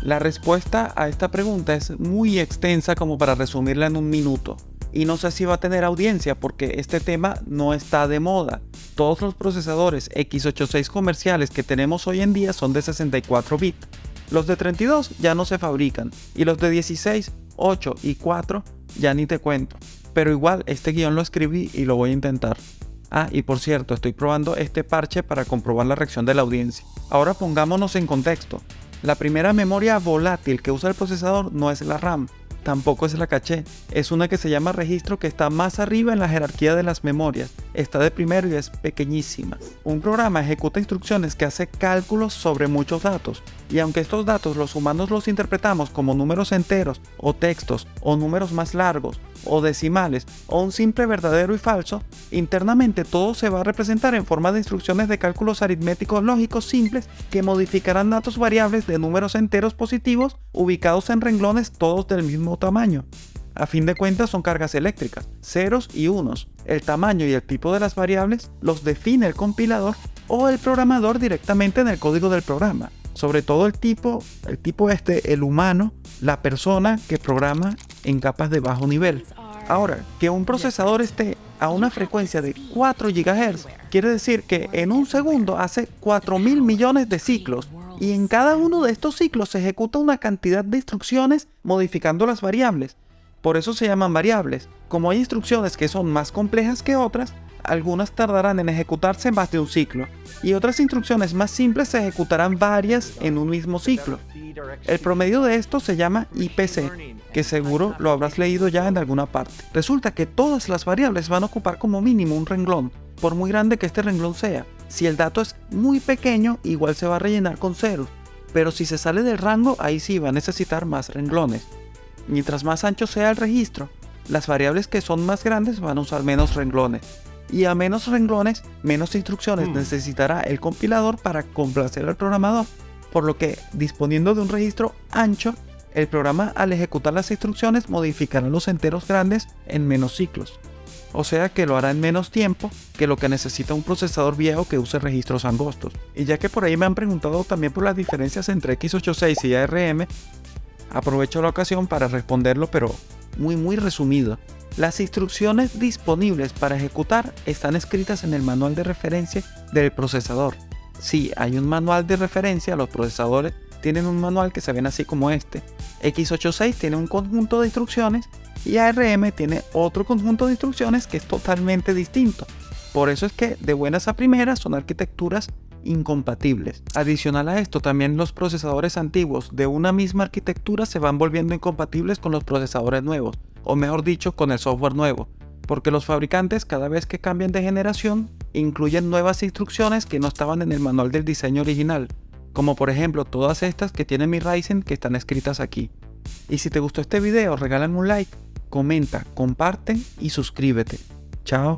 La respuesta a esta pregunta es muy extensa como para resumirla en un minuto. Y no sé si va a tener audiencia porque este tema no está de moda. Todos los procesadores x86 comerciales que tenemos hoy en día son de 64 bits. Los de 32 ya no se fabrican y los de 16, 8 y 4 ya ni te cuento. Pero igual este guión lo escribí y lo voy a intentar. Ah, y por cierto, estoy probando este parche para comprobar la reacción de la audiencia. Ahora pongámonos en contexto. La primera memoria volátil que usa el procesador no es la RAM, tampoco es la caché, es una que se llama registro que está más arriba en la jerarquía de las memorias, está de primero y es pequeñísima. Un programa ejecuta instrucciones que hace cálculos sobre muchos datos, y aunque estos datos los humanos los interpretamos como números enteros, o textos, o números más largos, o decimales, o un simple verdadero y falso, internamente todo se va a representar en forma de instrucciones de cálculos aritméticos lógicos simples que modificarán datos variables de números enteros positivos ubicados en renglones todos del mismo tamaño. A fin de cuentas son cargas eléctricas, ceros y unos. El tamaño y el tipo de las variables los define el compilador o el programador directamente en el código del programa. Sobre todo el humano, la persona que programa en capas de bajo nivel. Ahora, que un procesador esté a una frecuencia de 4 GHz quiere decir que en un segundo hace 4.000 millones de ciclos y en cada uno de estos ciclos se ejecuta una cantidad de instrucciones modificando las variables. Por eso se llaman variables. Como hay instrucciones que son más complejas que otras, algunas tardarán en ejecutarse más de un ciclo y otras instrucciones más simples se ejecutarán varias en un mismo ciclo. El promedio de esto se llama IPC, que seguro lo habrás leído ya en alguna parte. Resulta que todas las variables van a ocupar como mínimo un renglón, por muy grande que este renglón sea. Si el dato es muy pequeño, igual se va a rellenar con ceros, pero si se sale del rango, ahí sí va a necesitar más renglones. Mientras más ancho sea el registro, las variables que son más grandes van a usar menos renglones. Y a menos renglones, menos instrucciones necesitará el compilador para complacer al programador. Por lo que, disponiendo de un registro ancho, el programa al ejecutar las instrucciones modificará los enteros grandes en menos ciclos. O sea que lo hará en menos tiempo que lo que necesita un procesador viejo que use registros angostos. Y ya que por ahí me han preguntado también por las diferencias entre x86 y ARM, aprovecho la ocasión para responderlo, pero muy resumido. Las instrucciones disponibles para ejecutar están escritas en el manual de referencia del procesador. Sí, hay un manual de referencia, los procesadores tienen un manual que se ven así como este. x86 tiene un conjunto de instrucciones y ARM tiene otro conjunto de instrucciones que es totalmente distinto. Por eso es que de buenas a primeras son arquitecturas incompatibles. Adicional a esto, también los procesadores antiguos de una misma arquitectura se van volviendo incompatibles con los procesadores nuevos, o mejor dicho, con el software nuevo, porque los fabricantes cada vez que cambian de generación incluyen nuevas instrucciones que no estaban en el manual del diseño original, como por ejemplo todas estas que tiene mi Ryzen que están escritas aquí. Y si te gustó este video, regálame un like, comenta, comparte y suscríbete. Chao.